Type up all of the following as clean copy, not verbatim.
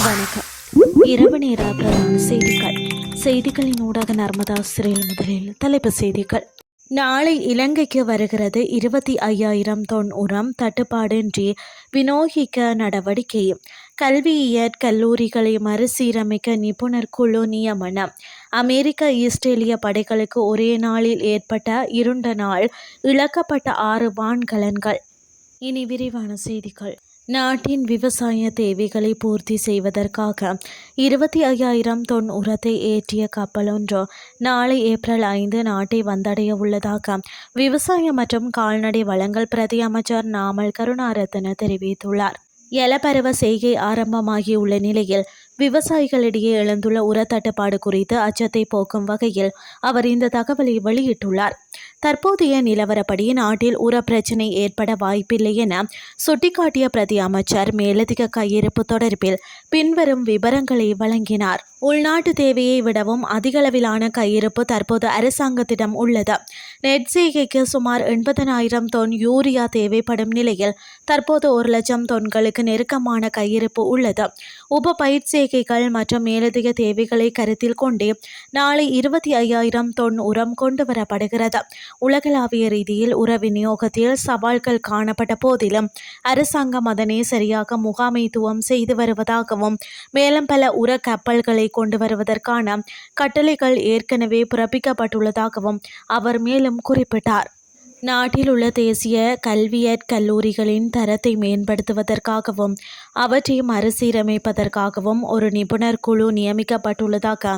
வணக்கம். இரவு நேர பிரதான செய்திகளின் ஊடாக நர்மதா சிறையில் முதலில் தலைப்புச் செய்திகள். நாளை இலங்கைக்கு வருகிறது 25,000 தொன் உரம் தட்டுப்பாடின்றி விநியோகிக்க நடவடிக்கை. கல்வியியற் கல்லூரிகளை மறுசீரமைக்க நிபுணர் குழு நியமனம். அமெரிக்க இஸ்ரேலிய படைகளுக்கு ஒரே நாளில் ஏற்பட்ட இருண்ட நாள், இழக்கப்பட்ட 6 வான்கலன்கள். இனி விரிவான செய்திகள். நாட்டின் விவசாய தேவைகளை பூர்த்தி செய்வதற்காக 25,000 தொன் உரத்தை ஏற்றிய கப்பல் ஒன்று நாளை ஏப்ரல் 5 நாட்டை வந்தடைய உள்ளதாக விவசாய மற்றும் கால்நடை வளங்கள் பிரதி அமைச்சர் நாமல் கருணாரத்ன தெரிவித்துள்ளார். எலப்பருவ செய்கை ஆரம்பமாகியுள்ள நிலையில் விவசாயிகளிடையே எழுந்துள்ள உரத்தட்டுப்பாடு குறித்து அச்சத்தை போக்கும் வகையில் அவர் இந்த தகவலை வெளியிட்டுள்ளார். தற்போதைய நிலவரப்படி நாட்டில் உர பிரச்சினை ஏற்பட வாய்ப்பில்லை என சுட்டிக்காட்டிய பிரதி அமைச்சர் மேலதிக கையிருப்பு தொடர்பில் பின்வரும் விவரங்களை வழங்கினார். உள்நாட்டு தேவையை விடவும் அதிகளவிலான கையிருப்பு தற்போது அரசாங்கத்திடம் உள்ளது. நெட் செய்கைக்கு சுமார் 80,000 தொன் யூரியா தேவைப்படும் நிலையில் தற்போது 1,00,000 தொன்களுக்கு நெருக்கமான கையிருப்பு உள்ளது. உப பயிர் செய்கைகள் மற்றும் மேலதிக தேவைகளை கருத்தில் கொண்டே நாளை 25,000 தொன் உரம் கொண்டுவரப்படுகிறது. உலகளாவிய ரீதியில் உர விநியோகத்தில் சவால்கள் காணப்பட்ட போதிலும் அரசாங்கம் அதனை சரியாக முகாமைத்துவம் செய்து வருவதாகவும் மேலும் பல உர கப்பல்களை கொண்டு வருவதற்கான கட்டளைகள் ஏற்கனவே பிறப்பிக்கப்பட்டுள்ளதாகவும் அவர் மேலும் குறிப்பிட்டார். நாட்டில் உள்ள தேசிய கல்வியற் கல்லூரிகளின் தரத்தை மேம்படுத்துவதற்காகவும் அவற்றை மறுசீரமைப்பதற்காகவும் ஒரு நிபுணர் குழு நியமிக்கப்பட்டுள்ளதாக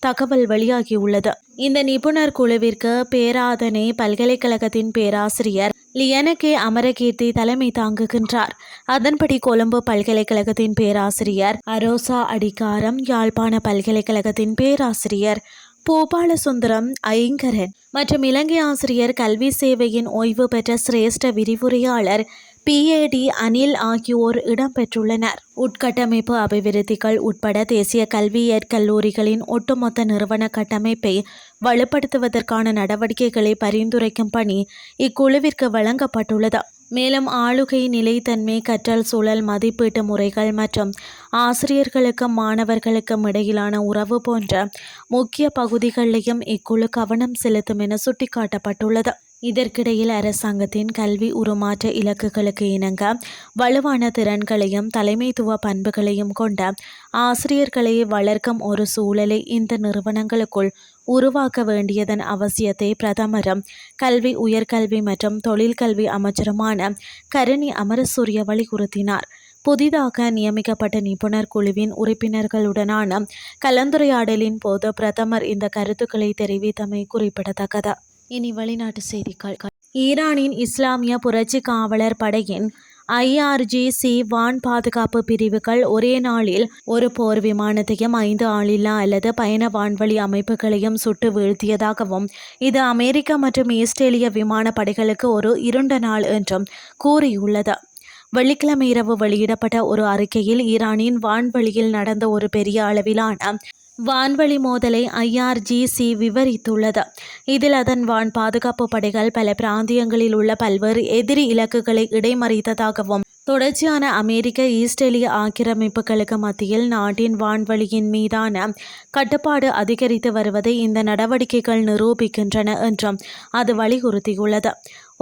தகவல் வெளியாகியுள்ளது. இந்த நிபுணர் குழுவிற்கு பேராதனை பல்கலைக்கழகத்தின் பேராசிரியர் லியனகே அமரகீர்த்தி தலைமை தாங்குகின்றார். அதன்படி கொழும்பு பல்கலைக்கழகத்தின் பேராசிரியர் அரோசா அடிகாரம், யாழ்ப்பாண பல்கலைக்கழகத்தின் பேராசிரியர் பூபாலசுந்தரம் ஐங்கரன் மற்றும் இலங்கை ஆசிரியர் கல்வி சேவையின் ஓய்வு பெற்ற சிரேஷ்ட விரிவுரையாளர் PAD அனில் ஆகியோர் இடம்பெற்றுள்ளனர். உட்கட்டமைப்பு அபிவிருத்திகள் உட்பட தேசிய கல்வியற் கல்லூரிகளின் ஒட்டுமொத்த நிறுவன கட்டமைப்பை வலுப்படுத்துவதற்கான நடவடிக்கைகளை பரிந்துரைக்கும் பணி இக்குழுவிற்கு வழங்கப்பட்டுள்ளது. மேலும் ஆளுகை, நிலைத்தன்மை, கற்றல் சூழல், மதிப்பீட்டு முறைகள் மற்றும் ஆசிரியர்களுக்கும் மாணவர்களுக்கும் இடையிலான உறவு போன்ற முக்கிய பகுதிகளிலும் இக்குழு கவனம் செலுத்தும் என சுட்டிக்காட்டப்பட்டுள்ளது. இதற்கிடையில் அரசாங்கத்தின் கல்வி உருமாற்ற இலக்குகளுக்கு இணங்க வலுவான திறன்களையும் தலைமைத்துவ பண்புகளையும் கொண்ட ஆசிரியர்களை வளர்க்கும் ஒரு சூழலை இந்த நிறுவனங்களுக்குள் உருவாக்க வேண்டியதன் அவசியத்தை பிரதமரும் கல்வி, உயர்கல்வி மற்றும் தொழிற்கல்வி அமைச்சருமான கரணி அமரசூரிய வலியுறுத்தினார். புதிதாக நியமிக்கப்பட்ட நிபுணர் குழுவின் உறுப்பினர்களுடனான கலந்துரையாடலின் போது பிரதமர் இந்த கருத்துக்களை தெரிவித்தமை குறிப்பிடத்தக்கது. இனி வெளிநாட்டு செய்திகள். ஈரானின் இஸ்லாமிய புரட்சி காவலர் படையின் IRGC வான் பாதுகாப்பு பிரிவுகள் ஒரே நாளில் ஒரு போர் விமானத்தையும் 5 ஆளில்லா அல்லது பயண வான்வழி அமைப்புகளையும் சுட்டு வீழ்த்தியதாகவும் இது அமெரிக்கா மற்றும் இஸ்ரேலிய விமான படைகளுக்கு ஒரு இருண்ட நாள் என்றும் கூறியுள்ளது. வெள்ளிக்கிழமை இரவு வெளியிடப்பட்ட ஒரு அறிக்கையில் ஈரானின் வான்வழியில் நடந்த ஒரு பெரிய அளவிலான வான்வழி மோதலை IRGC விவரித்துள்ளது. இதில் அதன் வான் பாதுகாப்பு படைகள் பல பிராந்தியங்களில் உள்ள பல்வேறு எதிரி இலக்குகளை இடைமறித்ததாகவும் தொடர்ச்சியான அமெரிக்க இஸ்ரேலிய ஆக்கிரமிப்புகளுக்கு மத்தியில் நாட்டின் வான்வழியின் மீதான கட்டுப்பாடு அதிகரித்து வருவதை இந்த நடவடிக்கைகள் நிரூபிக்கின்றன என்றும் அது வலியுறுத்தியுள்ளது.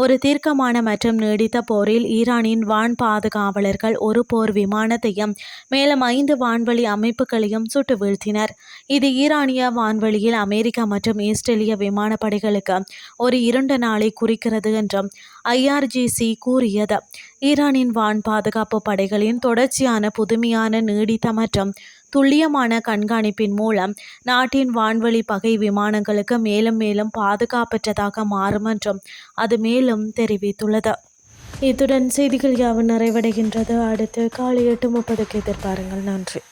ஒரு தீர்க்கமான மற்றும் நீடித்த போரில் ஈரானின் வான் பாதுகாவலர்கள் ஒரு போர் விமானத்தையும் மேலும் 5 வான்வழி அமைப்புகளையும் சுட்டு வீழ்த்தினர். இது ஈரானிய வான்வழியில் அமெரிக்கா மற்றும் இஸ்ரேலிய விமானப்படைகளுக்கு ஒரு இருண்ட நாளை குறிக்கிறது என்றும் IRGC கூறியது. ஈரானின் வான் பாதுகாப்பு படைகளின் தொடர்ச்சியான, புதுமையான, நீடித்த மற்றும் துல்லியமான கண்காணிப்பின் மூலம் நாட்டின் வான்வழி பகை விமானங்களுக்கு மேலும் மேலும் பாதுகாப்பற்றதாக மாறும் என்றும் அது மேலும் தெரிவித்துள்ளது. இத்துடன் செய்திகள் யாவும் நிறைவடைகின்றது. அடுத்து காலை 8:30 எதிர்பாருங்கள். நன்றி.